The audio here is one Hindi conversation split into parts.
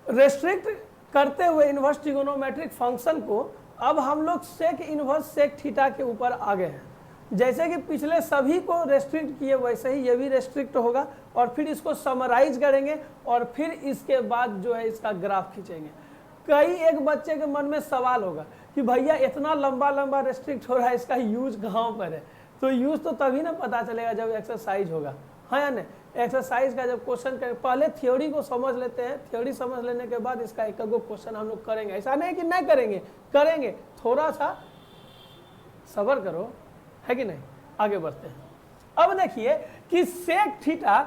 रेस्ट्रिक्ट करते हुए इन्वर्स ट्रिगोनोमेट्रिक फंक्शन को अब हम लोग सेक इन्वर्स सेक थीटा के ऊपर आ गए हैं। जैसे कि पिछले सभी को रेस्ट्रिक्ट किए वैसे ही ये भी रेस्ट्रिक्ट होगा, और फिर इसको समराइज करेंगे और फिर इसके बाद जो है इसका ग्राफ खींचेंगे। कई एक बच्चे के मन में सवाल होगा कि भैया इतना लंबा लंबा रेस्ट्रिक्ट हो रहा है, इसका यूज कहाँ पर है? तो यूज तो तभी ना पता चलेगा जब एक्सरसाइज होगा, हाँ या नहीं? एक्सरसाइज का जब क्वेश्चन करें, पहले थ्योरी को समझ लेते हैं, थ्योरी समझ लेने के बाद इसका एक गो क्वेश्चन हम लोग करेंगे। ऐसा नहीं कि नहीं करेंगे, करेंगे, थोड़ा सा सब्र करो, है कि नहीं? आगे बढ़ते हैं। अब देखिए कि सेक थीटा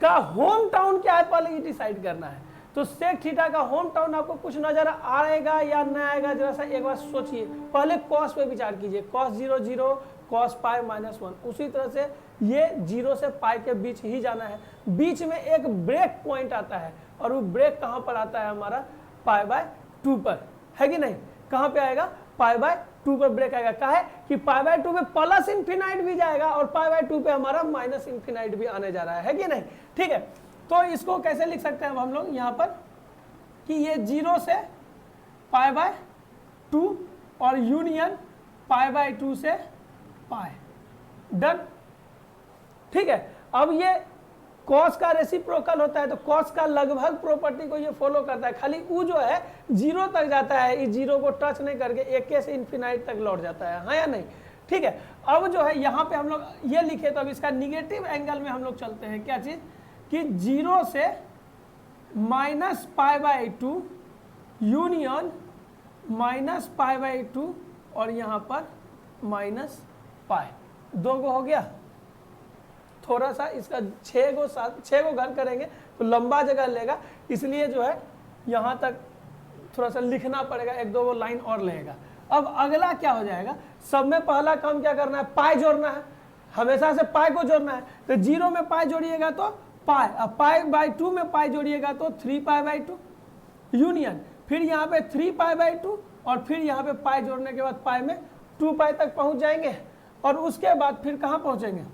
का होम टाउन क्या है, पहले ये डिसाइड करना है। तो सेक थीटा का होम टाउन आपको कुछ नजर आएगा या नहीं आएगा, जरा सा एक बार सोचिए। पहले कॉस पे विचार कीजिए, कॉस 0 0 कॉस पाई -1। उसी तरह से ये 0 से पाई के बीच ही जाना है। बीच में एक ब्रेक पॉइंट आता है, और वो ब्रेक कहाँ पर आता है हमारा? π/2 पर, है कि नहीं? कहाँ पे आएगा? π/2 पर ब्रेक आएगा। कहा है कि π/2 पे प्लस इन्फिनाइट भी जाएगा और π/2 पे हमारा माइनस इन्फिनाइट भी आने जा रहा है कि नहीं? ठीक है, तो इसको कैसे लिख सकते हैं हम लोग यहाँ पर कि ये 0 से π/2 और यूनियन π/2 से पाई, डन। ठीक है, अब ये कॉस का रेसिप्रोकल होता है, तो कॉस का लगभग प्रॉपर्टी को ये फॉलो करता है, खाली u जो है 0 तक जाता है, इस 0 को टच नहीं करके 1 से इन्फिनाइट तक लौट जाता है, हाँ या नहीं? ठीक है, अब जो है यहाँ पे हम लोग ये लिखे, तो अब इसका निगेटिव एंगल में हम लोग चलते हैं। क्या चीज कि 0 से -π/2 यूनियन -π/2 और यहाँ पर -π, 2 को हो गया। थोड़ा सा इसका 6 को घर करेंगे तो लंबा जगह लेगा, इसलिए जो है यहाँ तक थोड़ा सा लिखना पड़ेगा, 1-2 वो लाइन और लेगा। अब अगला क्या हो जाएगा? सब में पहला काम क्या करना है? पाई जोड़ना है, हमेशा से पाई को जोड़ना है। तो 0 में पाई जोड़िएगा तो पाई, अब π/2 में पाई जोड़िएगा तो 3π/2 यूनियन, फिर यहाँ पे 3π/2 और फिर यहाँ पे पाई जोड़ने के बाद पाई में 2π तक पहुँच जाएंगे, और उसके बाद फिर कहाँ पहुँचेंगे?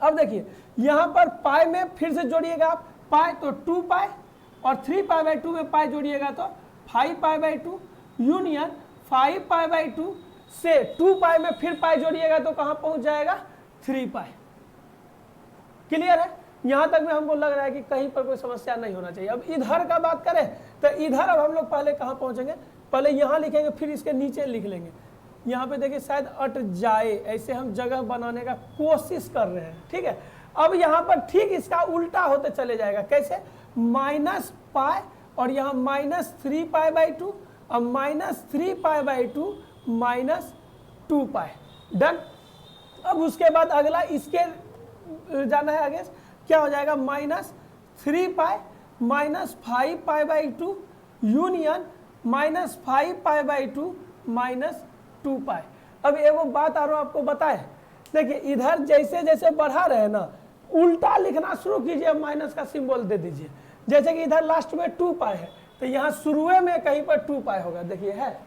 अब देखिए यहाँ पर पाई में फिर से जोड़िएगा आप पाई, तो 2π, और 3π/2 में पाई जोड़िएगा तो 5π/2 यूनियन 5π/2 से 2π में फिर पाई जोड़िएगा तो कहाँ पहुँच जाएगा? 3π। क्लियर है? यहाँ तक में हमको लग रहा है कि कहीं पर कोई समस्या नहीं होना चाहिए। अब इधर का बात करें तो इधर अब हम लोग पहले कहाँ पहुँचेंगे? पहले यहाँ लिखेंगे, फिर इसके नीचे लिख लेंगे। यहाँ पे देखिए शायद अट जाए, ऐसे हम जगह बनाने का कोशिश कर रहे हैं। ठीक है, अब यहाँ पर ठीक इसका उल्टा होते चले जाएगा। कैसे? -π और यहाँ -3π/2 और -3π/2 -2π, डन। अब उसके बाद अगला इसके जाना है आगे, क्या हो जाएगा? -3π -5π/2 यूनियन -5π/2 -2π। अब एगो बात और आपको बताए, देखिए इधर जैसे जैसे बढ़ा रहे ना, उल्टा लिखना शुरू कीजिए, माइनस का सिंबल दे दीजिए। जैसे कि इधर लास्ट में 2π है, तो यहाँ शुरुए में कहीं पर 2π होगा, देखिए है,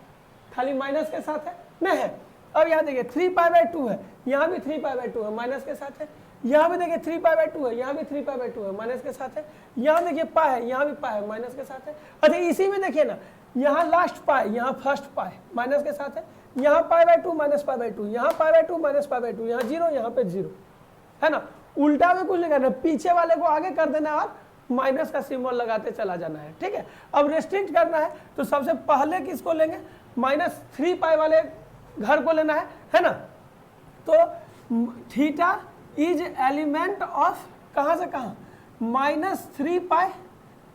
खाली माइनस के साथ है, नहीं है। अब यहाँ देखिए 3π/2 है, यहाँ भी 3π/2 है, माइनस के साथ है। यहाँ भी देखिए 3π/2 है, यहाँ भी 3π/2 है, माइनस के साथ है। यहाँ देखिए पाई है, यहाँ भी पाई है, माइनस के साथ है। अच्छा इसी में देखिए ना, यहाँ लास्ट पाई, यहाँ फर्स्ट पाई, माइनस के साथ है। यहाँ π/2 -π/2, यहाँ π/2 -π/2, यहाँ 0, यहाँ पे 0, है ना। उल्टा में कुछ नहीं करना, पीछे वाले को आगे कर देना और माइनस का सिंबल लगाते चला जाना है। ठीक है, अब रेस्ट्रिक्ट करना है तो सबसे पहले किसको लेंगे? -3π वाले घर को लेना है ना। तो थीटा इज एलिमेंट ऑफ कहाँ से कहाँ? -3π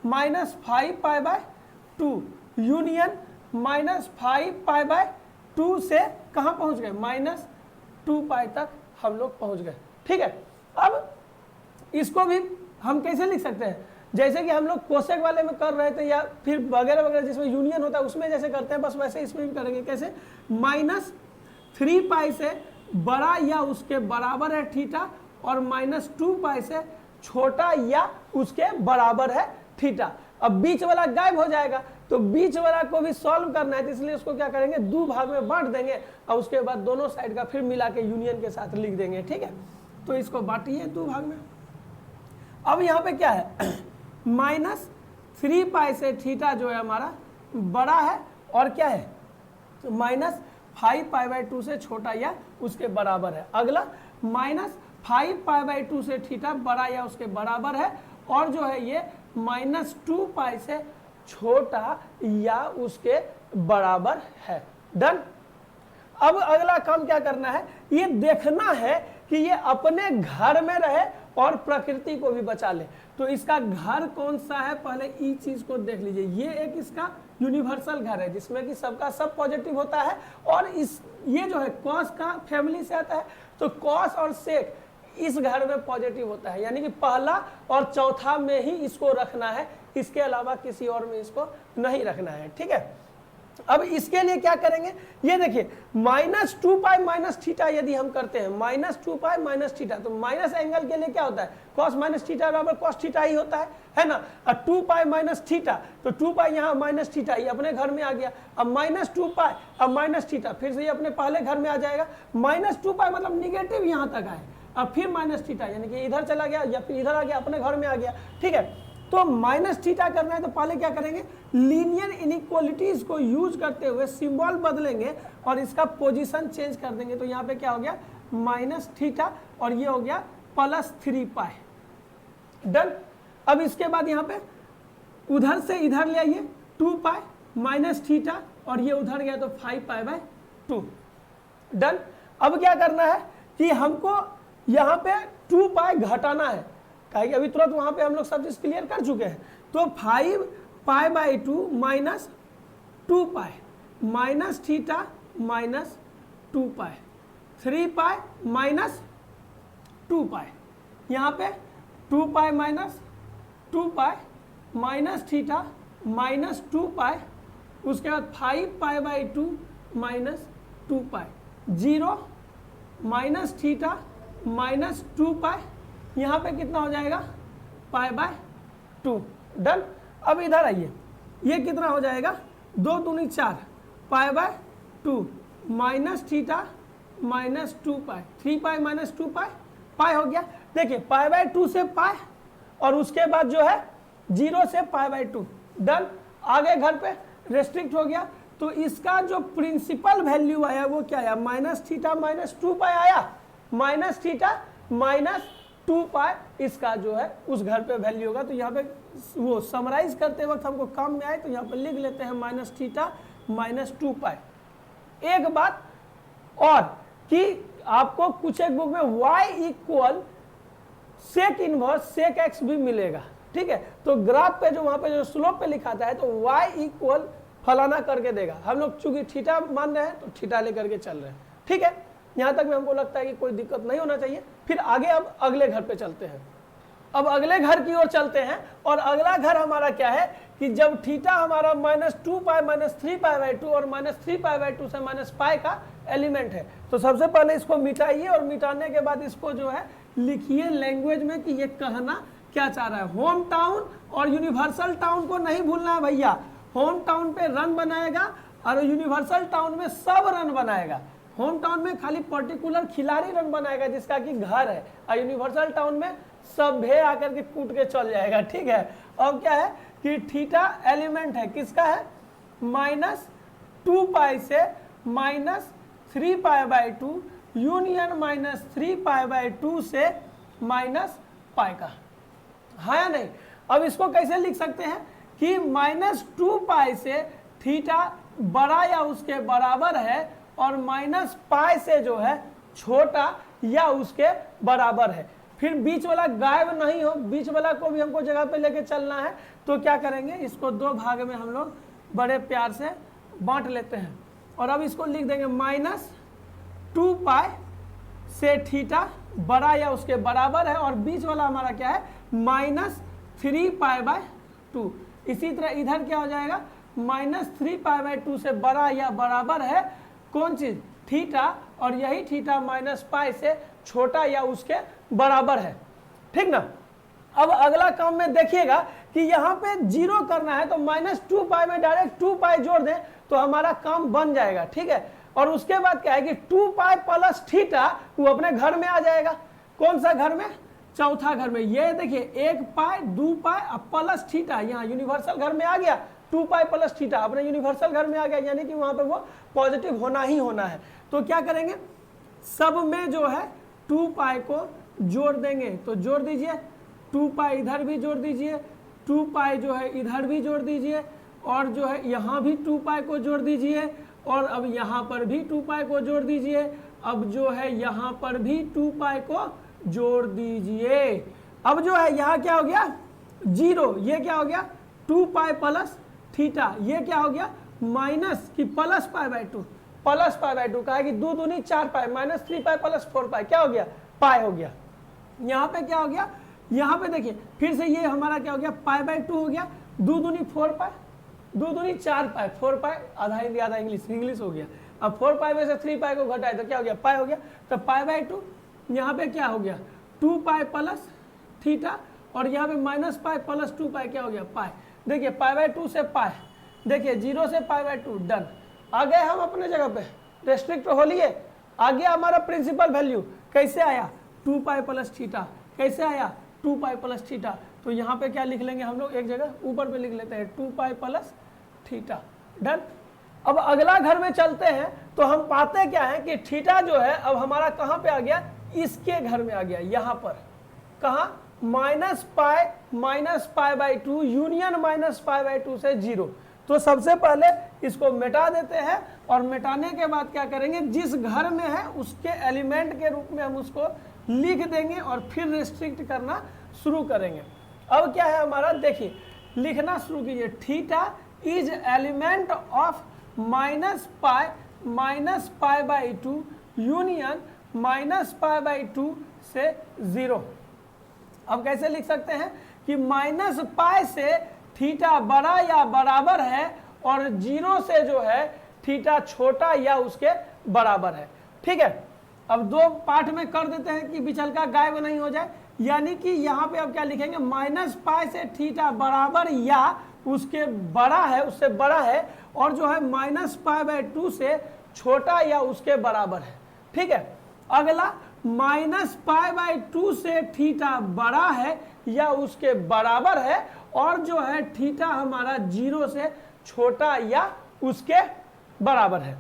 -5π/2 यूनियन -5π/2 से कहाँ पहुँच गए? -2π तक हम लोग पहुँच गए। ठीक है, अब इसको भी हम कैसे लिख सकते हैं? जैसे कि हम लोग कोसेक वाले में कर रहे थे, या फिर वगैरह वगैरह जिसमें यूनियन होता है उसमें जैसे करते हैं, बस वैसे इसमें भी करेंगे। कैसे? -3π से बड़ा या उसके बराबर है थीटा, और -2π से छोटा या उसके बराबर है थीटा। अब बीच वाला गायब हो जाएगा, तो बीच वाला को भी सॉल्व करना है, तो इसलिए उसको क्या करेंगे? 2 भाग में बांट देंगे, और उसके बाद दोनों साइड का फिर मिला के यूनियन के साथ लिख देंगे। ठीक है, तो इसको बांटिए 2 भाग में। अब यहाँ पे क्या है? 3 पाई से थीटा जो है हमारा बड़ा है और क्या है तो माइनस 5 पाई बाई 2 से छोटा या उसके बराबर है। अगला माइनस 5 पाई बाई 2 से थीटा बड़ा या उसके बराबर है और जो है ये माइनस 2 पाई से छोटा या उसके बराबर है। डन। अब अगला काम क्या करना है, ये देखना है कि ये अपने घर में रहे और प्रकृति को भी बचा ले। तो इसका घर कौन सा है, पहले इस चीज को देख लीजिए। ये एक इसका यूनिवर्सल घर है जिसमें कि सबका सब पॉजिटिव होता है और इस ये जो है कॉस का फैमिली से आता है, तो कॉस और सेक इस घर में पॉजिटिव होता है, यानी कि पहला और चौथा में ही इसको रखना है, इसके अलावा किसी और में इसको नहीं रखना है। ठीक है, अब इसके लिए क्या करेंगे, ये देखिए माइनस 2 पाई माइनस थीटा यदि हम करते हैं, माइनस 2 पाई माइनस थीटा, तो माइनस एंगल के लिए क्या होता है, कॉस माइनस थीटा बराबर कॉस थीटा ही होता है ना। और 2 पाई माइनस थीटा, तो 2 पाई यहाँ माइनस थीटा ये अपने घर में आ गया। अब माइनस 2 पाई अब माइनस थीटा फिर से ये अपने पहले घर में आ जाएगा। माइनस 2 पाई मतलब निगेटिव यहाँ तक आए, अब फिर माइनस थीटा यानी कि इधर चला गया या फिर इधर आ गया, अपने घर में आ गया। ठीक है, तो माइनस थीटा करना है तो पहले क्या करेंगे, लीनियर इनइक्वालिटीज को यूज करते हुए सिंबल बदलेंगे और इसका पोजीशन चेंज कर देंगे। तो यहाँ पे क्या हो गया माइनस थीटा और ये हो गया प्लस 3 पाई। डन। अब इसके बाद यहाँ पे उधर से इधर ले आइए 2 पाई माइनस थीटा और ये उधर गया तो 5 पाई बाय 2। डन। अब क्या करना है कि हमको यहाँ पे 2 पाई घटाना है, कहेंगे अभी तुरंत वहां पे हम लोग सब चीज क्लियर कर चुके हैं। तो 5 pi by 2 minus 2 pi minus theta minus 2 pi 3 pi minus 2 पाई, यहाँ पे 2 pi minus 2 pi minus theta minus 2 पाई, उसके बाद 5 pi by 2 minus 2 pi, 0 minus theta minus 2 पाई, यहाँ पे कितना हो जाएगा पाई बाय 2। डन। अब इधर आइए, ये कितना हो जाएगा 2 दूनी 4 pi by 2 minus theta minus 2 pi, 3 pi minus 2 पाई, पाई हो गया। देखिए पाई बाय 2 से पाई और उसके बाद जो है 0 से पाई बाय 2। डन। आगे घर पे रेस्ट्रिक्ट हो गया, तो इसका जो प्रिंसिपल वैल्यू आया वो क्या आया, माइनस थीटा माइनस 2 पाई आया, माइनस थीटा माइनस 2 पाई इसका जो है उस घर पे वैल्यू होगा। तो यहाँ पे वो समराइज करते वक्त हमको काम में आए तो यहाँ पे लिख लेते हैं माइनस थीटा माइनस 2 पाई। एक बात और कि आपको कुछ एक बुक में y equal sec inverse sec x भी मिलेगा। ठीक है, तो ग्राफ पे जो वहां पे जो स्लोप पे लिखाता है तो y इक्वल फलाना करके देगा। हम लोग चूंकि थीटा मान रहे हैं तो थीटा लेकर के चल रहे हैं। ठीक है, यहाँ तक में हमको लगता है कि कोई दिक्कत नहीं होना चाहिए। फिर आगे अब अगले घर पे चलते हैं। अब अगले घर की ओर चलते हैं और अगला घर हमारा क्या है कि जब थीटा हमारा minus 2 pi minus 3 pi by 2 और माइनस 3 पाई बाई 2 से माइनस पाई का एलिमेंट है, तो सबसे पहले इसको मिटाइए और मिटाने के बाद इसको जो है लिखिए लैंग्वेज में कि ये कहना क्या चाह रहा है। होम टाउन और यूनिवर्सल टाउन को नहीं भूलना है भैया। होम टाउन पे रन बनाएगा और यूनिवर्सल टाउन में सब रन बनाएगा। होम टाउन में खाली पर्टिकुलर खिलाड़ी रन बनाएगा जिसका कि घर है, और यूनिवर्सल टाउन में सब भे आकर के कूट के चल जाएगा। ठीक है, अब क्या है कि थीटा एलिमेंट है किसका है, माइनस 2 पाई से minus 3 pi by 2 union minus 3 pi by 2 से माइनस पाई का, हाँ या नहीं। अब इसको कैसे लिख सकते हैं कि माइनस 2 पाई से थीटा बड़ा या उसके बराबर है और माइनस पाई से जो है छोटा या उसके बराबर है। फिर बीच वाला गायब नहीं हो, बीच वाला को भी हमको जगह पे लेके चलना है। तो क्या करेंगे, इसको 2 भाग में हम लोग बड़े प्यार से बांट लेते हैं और अब इसको लिख देंगे माइनस 2 पाई से थीटा बड़ा या उसके बराबर है और बीच वाला हमारा क्या है माइनस 3 पाई बाय 2। इसी तरह इधर क्या हो जाएगा माइनस 3 पाई बाय 2 से बड़ा या बराबर है कौन चीज, थीटा, और यही थीटा माइनस पाई से छोटा या उसके बराबर है। ठीक ना। अब अगला काम में देखिएगा कि यहाँ पे 0 करना है तो माइनस 2 पाई में डायरेक्ट 2 पाई जोड़ दें तो हमारा काम बन जाएगा। ठीक है, और उसके बाद क्या है कि 2 पाई प्लस थीटा वो अपने घर में आ जाएगा। कौन सा घर में, चौथा घर में ये देखिए 1 पाई 2 पाई अब प्लस थीटा, यहाँ यूनिवर्सल घर में आ गया 2 पाई प्लस थीटा, अपने यूनिवर्सल घर में आ गया, यानी कि वहां पे वो पॉजिटिव होना ही होना है। तो क्या करेंगे, सब में जो है 2 पाई को जोड़ देंगे, तो जोड़ दीजिए 2 पाई इधर भी जोड़ दीजिए, 2 पाई जो है इधर भी जोड़ दीजिए, और जो है यहाँ भी 2 पाई को जोड़ दीजिए, और अब यहाँ पर भी 2 पाई को जोड़ दीजिए, अब जो है यहाँ पर भी 2 पाई को जोड़ दीजिए। अब जो है यहाँ क्या हो गया 0, ये क्या हो गया 2 पाई प्लस थीटा, ये क्या हो गया माइनस की plus pi by 2, plus pi by 2 कहा कि 2 दूनी 4 पाई माइनस 3 पाई प्लस 4 पाई क्या हो गया पाई हो गया। यहाँ पे क्या हो गया, यहाँ पे देखिए फिर से ये हमारा क्या हो गया पाई बाई 2 हो गया, 2 दूनी 4 पाई, 2 दूनी 4 पाई, 4 पाई आधा हिंदी आधा इंग्लिश हो गया। अब 4 पाई में से 3 पाई को घटाए तो क्या हो गया पाई हो गया, तो पाई बाई 2 यहाँ पे क्या हो गया 2 पाई प्लस थीटा, और यहाँ पे माइनस पाई प्लस 2 पाई क्या हो गया पाई। देखिए पाई बाई 2 से पाई, देखिए 0 से पाई बाई 2 डन, आ गए हम अपने जगह पे, रेस्ट्रिक्ट हो लिए, आ गया हमारा प्रिंसिपल वैल्यू। कैसे आया 2 पाई प्लस थीटा, कैसे आया 2 पाई प्लस थीटा, तो यहाँ पे क्या लिख लेंगे हम लोग, एक जगह ऊपर पे लिख लेते हैं 2 पाई प्लस थीटा डन। अब अगला घर में चलते हैं, तो हम पाते क्या है कि थीटा जो है अब हमारा कहाँ पे आ गया, इसके घर में आ गया, यहाँ पर कहाँ minus pi by 2 union minus pi by 2 से 0। तो सबसे पहले इसको मिटा देते हैं, और मिटाने के बाद क्या करेंगे, जिस घर में है उसके एलिमेंट के रूप में हम उसको लिख देंगे, और फिर रिस्ट्रिक्ट करना शुरू करेंगे। अब क्या है हमारा, देखिए लिखना शुरू कीजिए, theta is element of minus pi by 2 union minus pi by 2 से 0। अब कैसे लिख सकते हैं कि माइनस पाई से थीटा बड़ा या बराबर है, और 0 से जो है थीटा छोटा या उसके बराबर है। ठीक है, अब 2 पार्ट में कर देते हैं कि विचलका गायब नहीं हो जाए, यानी कि यहाँ पे अब क्या लिखेंगे, माइनस पाई से थीटा बराबर या उसके बड़ा है, उससे बड़ा है, और जो है माइनस पाई बाई 2 से छोटा या उसके बराबर है। ठीक है, अगला माइनस पाई बाई 2 से थीटा बड़ा है या उसके बराबर है, और जो है थीटा हमारा 0 से छोटा या उसके बराबर है।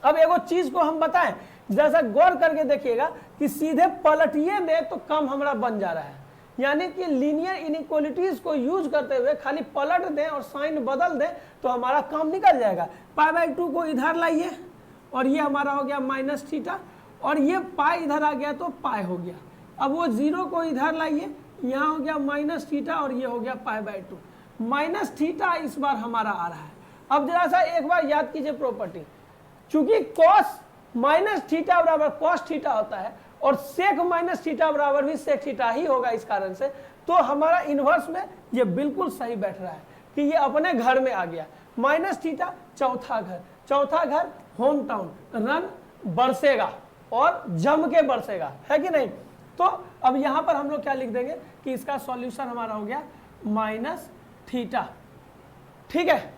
अब एगो चीज को हम बताएं, जैसा गौर करके देखिएगा कि सीधे पलटिए दे तो कम हमारा बन जा रहा है, यानी कि लीनियर इनइक्वालिटीज को यूज करते हुए खाली पलट दें और साइन बदल दें तो हमारा काम निकल जाएगा। पाई बाई 2 को इधर लाइए, और ये हमारा हो गया माइनस थीटा, और ये पाई इधर आ गया तो पाई हो गया। अब वो 0 को इधर लाइए, यहाँ हो गया माइनस थीटा, और ये हो गया पाई बाई 2, माइनस थीटा इस बार हमारा आ रहा है। अब जरा सा एक बार याद कीजिए प्रॉपर्टी, चूंकि कॉस माइनस थीटा बराबर कॉस थीटा होता है, और सेक माइनस थीटा बराबर भी सेक थीटा ही होगा, इस कारण से तो हमारा इनवर्स में ये बिल्कुल सही बैठ रहा है कि ये अपने घर में आ गया। माइनस थीटा चौथा घर होम टाउन, रन बरसेगा और जम के बरसेगा, है कि नहीं। तो अब यहाँ पर हम लोग क्या लिख देंगे कि इसका सॉल्यूशन हमारा हो गया माइनस थीटा। ठीक है,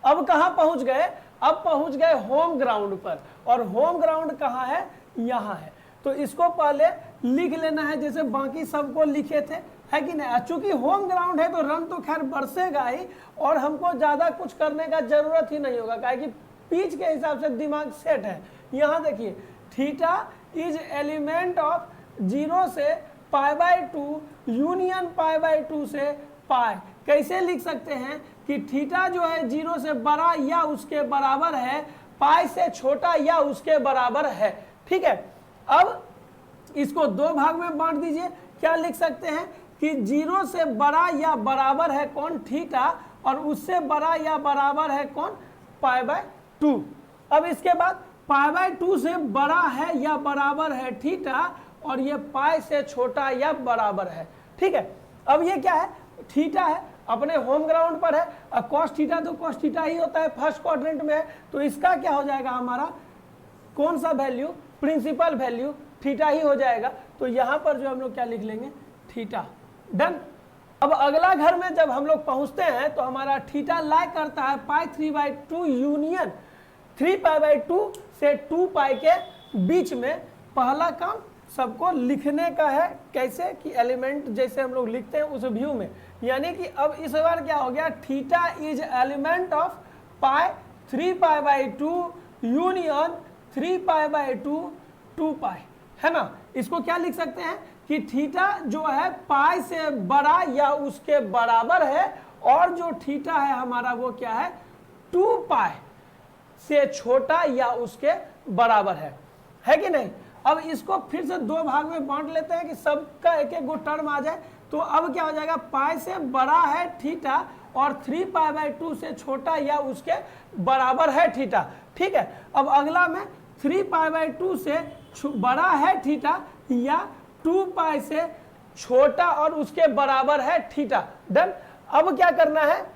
अब कहाँ पहुंच गए, अब पहुंच गए होम ग्राउंड पर, और होम ग्राउंड कहाँ है, यहाँ है। तो इसको पहले लिख लेना है जैसे बाकी सबको लिखे थे, है कि नहीं। चूंकि होम ग्राउंड है तो रन तो खैर बरसेगा ही, और हमको ज्यादा कुछ करने का जरूरत ही नहीं होगा, क्या कि पिच के हिसाब से दिमाग सेट है। यहाँ देखिए थीटा इज एलिमेंट ऑफ 0 से pi by 2 union pi by 2 से पाई। कैसे लिख सकते हैं कि थीटा जो है 0 से बड़ा या उसके बराबर है, पाई से छोटा या उसके बराबर है। ठीक है, अब इसको 2 भाग में बांट दीजिए। क्या लिख सकते हैं कि 0 से बड़ा या बराबर है कौन, थीटा, और उससे बड़ा या बराबर है कौन, पाई बाई 2। अब इसके बाद पाई बाई 2 से बड़ा है या बराबर है थीटा, और ये पाई से छोटा या बराबर है। ठीक है, अब ये क्या है, थीटा है, अपने होम ग्राउंड पर है, और कॉस थीटा तो कॉस थीटा ही होता है, फर्स्ट क्वाड्रेंट में है, तो इसका क्या हो जाएगा हमारा, कौन सा वैल्यू, प्रिंसिपल वैल्यू थीटा ही हो जाएगा। तो यहाँ पर जो हम लोग क्या लिख लेंगे, थीटा डन। अब अगला घर में जब हम लोग पहुंचते हैं तो हमारा थीटा लाई करता है पाई 3 बाई 2 यूनियन 3 पाई बाई 2 से 2 पाई के बीच में। पहला काम सबको लिखने का है कैसे कि एलिमेंट जैसे हम लोग लिखते हैं उस व्यू में, यानी कि अब इस बार क्या हो गया, theta is element of pi 3π/2 union 3π/2 2π, है ना। इसको क्या लिख सकते हैं कि थीटा जो है पाई से बड़ा या उसके बराबर है, और जो थीटा है हमारा वो क्या है 2π से छोटा या उसके बराबर है कि नहीं। अब इसको फिर से दो भाग में बांट लेते हैं कि सबका एक एक गो टर्म आ जाए। तो अब क्या हो जाएगा, पाई से बड़ा है थीटा और 3π/2 से छोटा या उसके बराबर है थीटा, ठीक है। अब अगला में 3π/2 से बड़ा है थीटा या 2π से छोटा और उसके बराबर है थीटा, डन। अब क्या करना है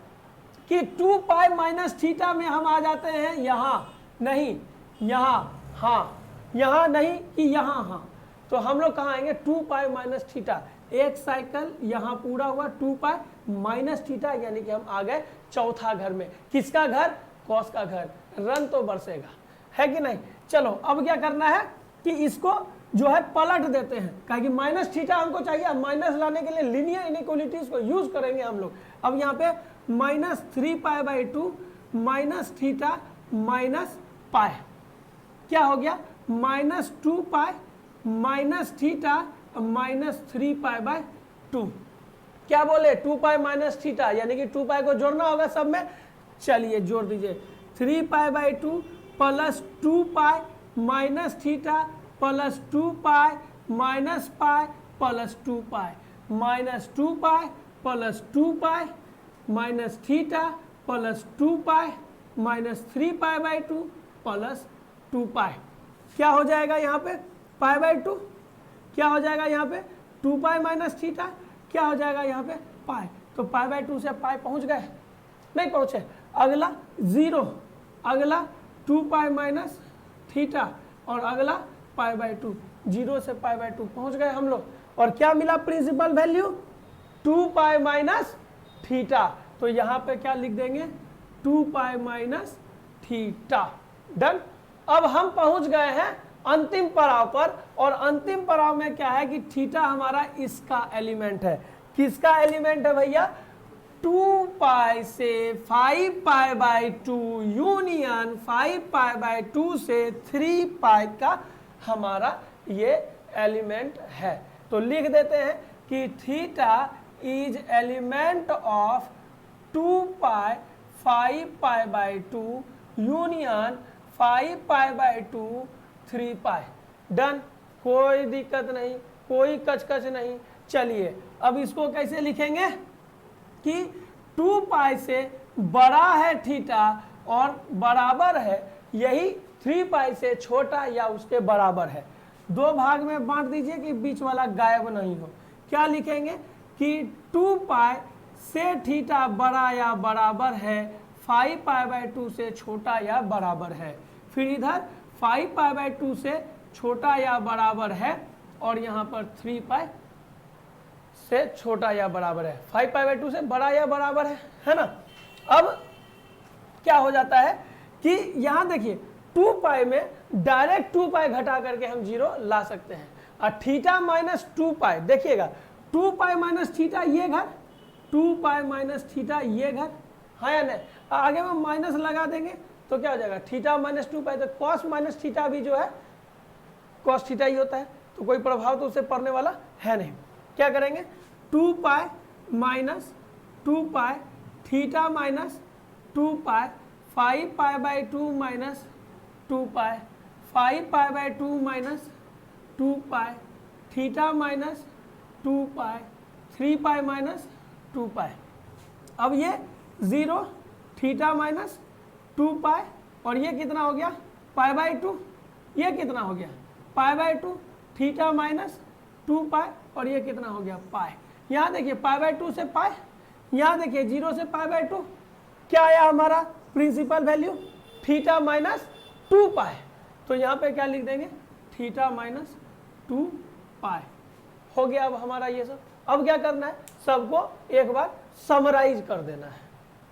कि 2π - थीटा में हम आ जाते हैं यहाँ, नहीं यहाँ, हाँ यहाँ नहीं कि यहाँ, हाँ। तो हम लोग कहाँ आएंगे 2π - थीटा, एक साइकिल यहाँ पूरा हुआ 2π - थीटा, यानी कि हम आ गए चौथा घर में। किसका घर, कॉस का घर। रन तो बरसेगा, है कि नहीं। चलो अब क्या करना है कि इसको जो है पलट देते हैं, कहा कि माइनस थीटा हमको चाहिए। अब माइनस लाने के लिए लीनियर इनइक्वालिटीज को यूज करेंगे हम लोग। अब यहाँ पे -3π/2 - थीटा माइनस पाई क्या हो गया, -2π - थीटा -3π/2। क्या बोले 2π - थीटा, यानी कि 2π को जोड़ना होगा सब में। चलिए जोड़ दीजिए, 3π/2 plus 2π - theta plus 2π minus pi plus 2π -2π plus 2π minus theta plus 2π -3π/2 plus 2π। क्या हो जाएगा यहाँ पे π/2, क्या हो जाएगा यहाँ पे 2π - थीटा, क्या हो जाएगा यहाँ पे पाई। तो π/2 से पाई पहुँच गए, नहीं पहुँचे। अगला 0, अगला 2π - थीटा और अगला π/2, 0 से π/2 पहुँच गए हम लोग। और क्या मिला प्रिंसिपल वैल्यू 2π - थीटा। तो यहाँ पे क्या लिख देंगे 2π - थीटा, डन। अब हम पहुंच गए हैं अंतिम पड़ाव पर, और अंतिम पड़ाव में क्या है कि थीटा हमारा इसका एलिमेंट है। किसका एलिमेंट है भैया, 2π से 5π/2 यूनियन 5π/2 से 3π का हमारा ये एलिमेंट है। तो लिख देते हैं कि theta is element of 2π 5π/2 union 5π/2 3π, done. कोई दिक्कत नहीं, कोई कचकच नहीं। चलिए अब इसको कैसे लिखेंगे कि 2π से बड़ा है थीटा और बराबर है, यही 3π से छोटा या उसके बराबर है। दो भाग में बांट दीजिए कि बीच वाला गायब नहीं हो। क्या लिखेंगे कि 2π से थीटा बड़ा या बराबर है 5π/2 से छोटा या बराबर है। फिर इधर 5π/2 से छोटा या बराबर है और यहाँ पर 3π से छोटा या बराबर है, 5π/2 से बड़ा या बराबर है ना। अब क्या हो जाता है कि यहाँ देखिए 2π में डायरेक्ट 2π घटा करके हम 0 ला सकते हैं। और थीटा माइनस 2π देखिएगा, 2π - थीटा ये घर, 2π - थीटा ये घर, हाँ या नहीं। आगे में माइनस लगा देंगे तो क्या हो जाएगा थीटा - 2π। तो कॉस माइनस थीटा भी जो है कॉस थीटा ही होता है, तो कोई प्रभाव तो उसे पड़ने वाला है नहीं। क्या करेंगे 2π - 2π theta minus 2π 5π/2 minus 2π 5π/2 minus 2π theta minus 2π 3π minus 2π। अब ये 0 थीटा माइनस 2π और ये कितना हो गया π/2, ये कितना हो गया π/2 थीटा माइनस 2π और ये कितना हो गया पाई। यहाँ देखिए π/2 से पाई, यहाँ देखिए 0 से π/2, क्या आया हमारा प्रिंसिपल वैल्यू थीटा माइनस 2π। तो यहाँ पे क्या लिख देंगे थीटा माइनस 2π हो गया। अब हमारा ये सब, अब क्या करना है सबको एक बार समराइज कर देना है।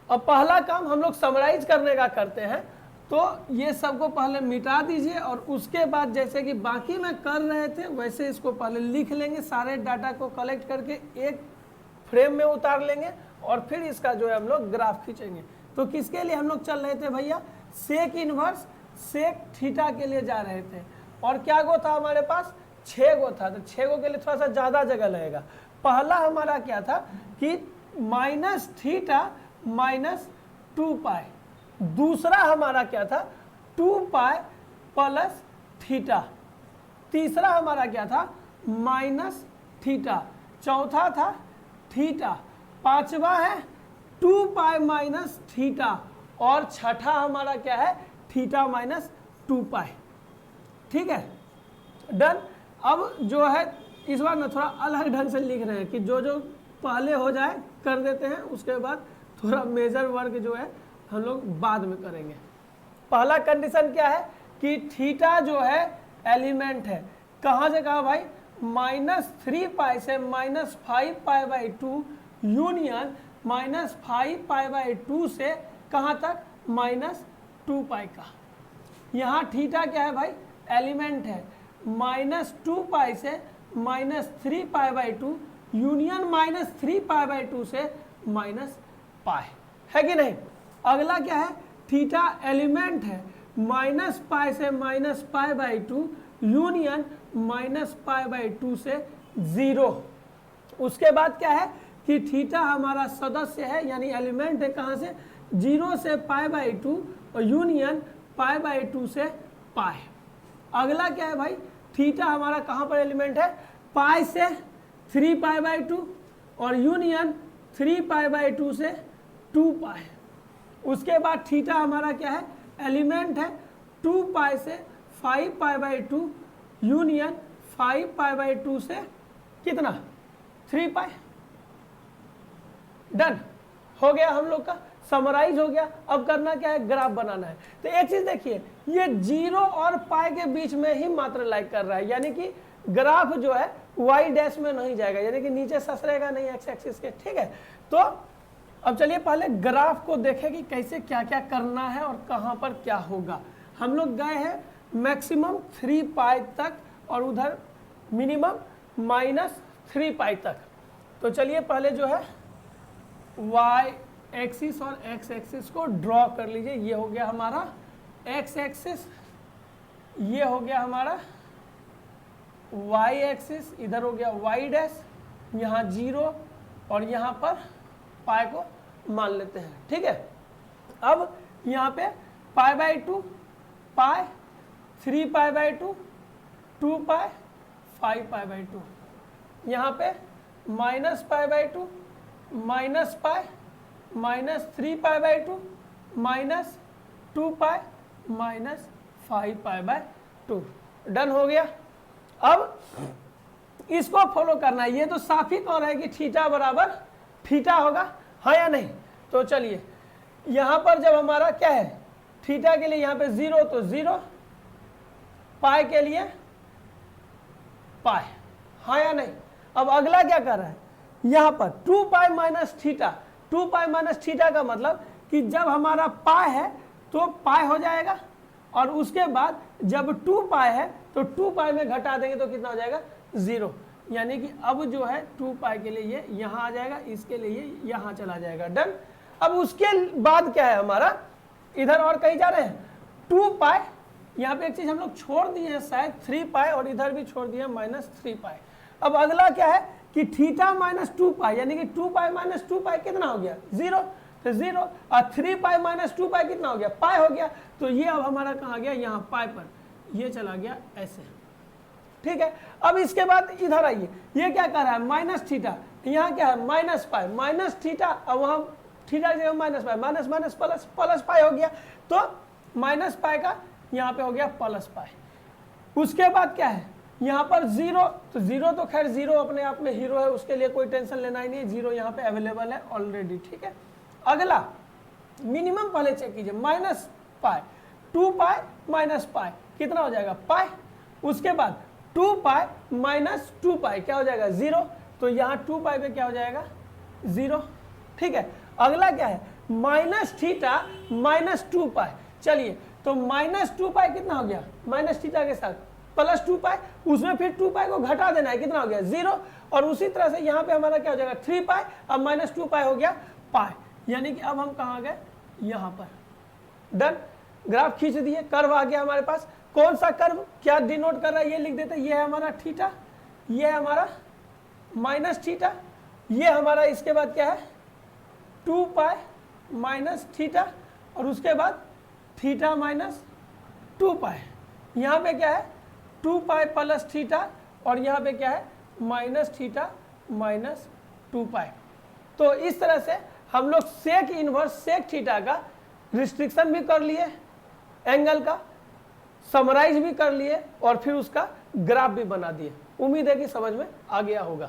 अब पहला काम हम लोग समराइज करने का करते हैं। तो ये सबको पहले मिटा दीजिए और उसके बाद जैसे कि बाकी में कर रहे थे वैसे इसको पहले लिख लेंगे, सारे डाटा को कलेक्ट करके एक फ्रेम में उतार लेंगे और फिर इसका जो है हम लोग ग्राफ खींचेंगे। तो किसके लिए हम लोग चल रहे थे भैया? सेक इनवर्स सेक थीटा के लिए जा रहे थे। और क्या गो था हमारे पास? 6 गो था। तो 6 गो के लिए थोड़ा सा ज़्यादा जगह लगेगा। पहला हमारा क्या था कि माइनस थीटा माइनस 2 पाई। दूसरा हमारा क्या था? 2 पाई प्लस थीटा। तीसरा हमारा क्या था? Minus theta. चौथा था थीटा। पांचवा है 2 पाई माइनस थीटा। और छठा हमारा क्या है? थीटा माइनस 2 पाई। ठीक है, डन। अब जो है इस बार ना थोड़ा अलग ढंग से लिख रहे हैं कि जो जो पहले हो जाए कर देते हैं, उसके बाद थोड़ा मेजर वर्क जो है हम लोग बाद में करेंगे। पहला कंडीशन क्या है कि थीटा जो है एलिमेंट है। कहाँ से कहा भाई? -3 पाई से -5 pi by 2 union -5 pi by 2 से कहाँ तक? -2 पाई का। यहाँ थीटा क्या है भाई? एलिमेंट है। -2 पाई से -3 pi by 2 union -3 pi by 2 से -पाई, है कि नहीं? अगला क्या है? थीटा एलिमेंट है। -पाई से -pi by 2 union -pi by 2 से 0। उसके बाद क्या है कि थीटा हमारा सदस्य है यानी एलिमेंट है। कहाँ से? 0 से पाई बाई 2 और यूनियन पाई बाई 2 से पाई। अगला क्या है भाई? थीटा हमारा कहाँ पर एलिमेंट है? पाई से 3 पाई बाई 2 और यूनियन 3 पाई बाई 2 से 2 पाई। उसके बाद थीटा हमारा क्या है? एलिमेंट है। 2 पाई से 5 pi by 2 union 5 pi by 2 से कितना? 3 पाई। डन हो गया, हम लोग का समराइज हो गया। अब करना क्या है? ग्राफ बनाना है। तो एक चीज देखिए, ये 0 और पाई के बीच में ही मात्र लाइक कर रहा है, यानी कि ग्राफ जो है y डैश में नहीं जाएगा, यानी कि नीचे ससरेगा नहीं एक्स एक्सिस के। ठीक है, तो अब चलिए पहले ग्राफ को देखें कि कैसे क्या क्या करना है और कहाँ पर क्या होगा। हम लोग गए हैं मैक्सिमम 3 पाई तक और उधर मिनिमम -3 पाई तक। तो चलिए पहले जो है y एक्सिस और x एक्सिस को ड्रॉ कर लीजिए। ये हो गया हमारा x एक्सिस, ये हो गया हमारा y एक्सिस, इधर हो गया y डैश, यहाँ 0 और यहाँ पर पाई को मान लेते हैं। ठीक है, अब यहाँ पे pi by 2 pi, 3 pi by 2 2 pi, 5 pi by 2, यहाँ पे -pi by 2 -pi -3 pi by 2 -2 pi -5 pi by 2। Done हो गया। अब इसको फॉलो करना है। ये तो साफ ही कह रहा है कि थीटा बराबर थीटा होगा, हाँ या नहीं? तो चलिए यहाँ पर जब हमारा क्या है, थीटा के लिए यहाँ पे 0 तो 0, पाई के लिए पाई, हाँ या नहीं? अब अगला क्या कर रहा है? यहाँ पर 2 pi minus theta. 2 pi minus theta का मतलब कि जब हमारा पाई है तो पाई हो जाएगा, और उसके बाद जब 2 पाई है तो 2 पाई में घटा देंगे तो कितना हो जाएगा? 0। यानी कि अब जो है 2 पाई के लिए ये यहाँ आ जाएगा, इसके लिए ये यहाँ चला जाएगा। डन। अब उसके बाद क्या है हमारा? इधर और कहीं जा रहे हैं 2 पाई, यहाँ पे एक चीज हम लोग छोड़ दिए हैं शायद 3 पाई, और इधर भी छोड़ दिए -3 पाई। अब अगला क्या है कि थीटा -2 पाई, यानी कि 2 पाई -2 पाई कितना हो गया? 0। तो 0 और 3 पाई -2 पाई कितना हो गया? पाई हो गया। तो ये अब हमारा कहाँ गया? यहाँ पाई पर, ये चला गया ऐसे। ठीक है, अब इसके बाद इधर आइए, ये क्या कर रहा है? माइनस थीटा, यहाँ क्या है? माइनस पाई, माइनस थीटा, अब वहाँ थीटा की जगह minus pi, minus minus plus, plus pi हो गया। तो माइनस पाई का यहाँ पे हो गया प्लस पाई। उसके बाद क्या है? यहाँ पर 0, तो 0 तो खैर 0 अपने आप में हीरो है, उसके लिए कोई टेंशन लेना ही नहीं, 0 यहाँ पे अवेलेबल है ऑलरेडी। ठीक है, अगला मिनिमम पहले चेक कीजिए, minus pi, 2 pi minus pi कितना हो जाएगा? पाई। उसके बाद 2 पाई -2 पाई क्या हो जाएगा? 0। तो यहाँ 2 पाई पे क्या हो जाएगा? 0। ठीक है, अगला क्या है? माइनस थीटा -2 पाई। चलिए तो -2π कितना हो गया, माइनस थीटा के साथ +2π, उसमें फिर 2π को घटा देना है, कितना हो गया 0, और उसी तरह से यहाँ पे हमारा क्या हो जाएगा 3π, अब -2π हो गया पाई, यानी कि अब हम कहाँ गए, यहाँ पर। डन, ग्राफ खींच दिए, कर्व आ गया हमारे पास। कौन सा कर्व क्या डिनोट कर रहा है ये लिख देते हैं, ये है हमारा थीटा, ये है हमारा -थीटा, ये हमारा इसके बाद क्या है 2π माइनस थीटा, और उसके बाद थीटा माइनस 2π, यहाँ पे क्या है 2π प्लस थीटा, और यहाँ पे क्या है -थीटा माइनस 2π। तो इस तरह से हम लोग सेक इनवर्स सेक थीटा का रिस्ट्रिक्शन भी कर लिए, एंगल का समराइज भी कर लिए, और फिर उसका ग्राफ भी बना दिए। उम्मीद है कि समझ में आ गया होगा।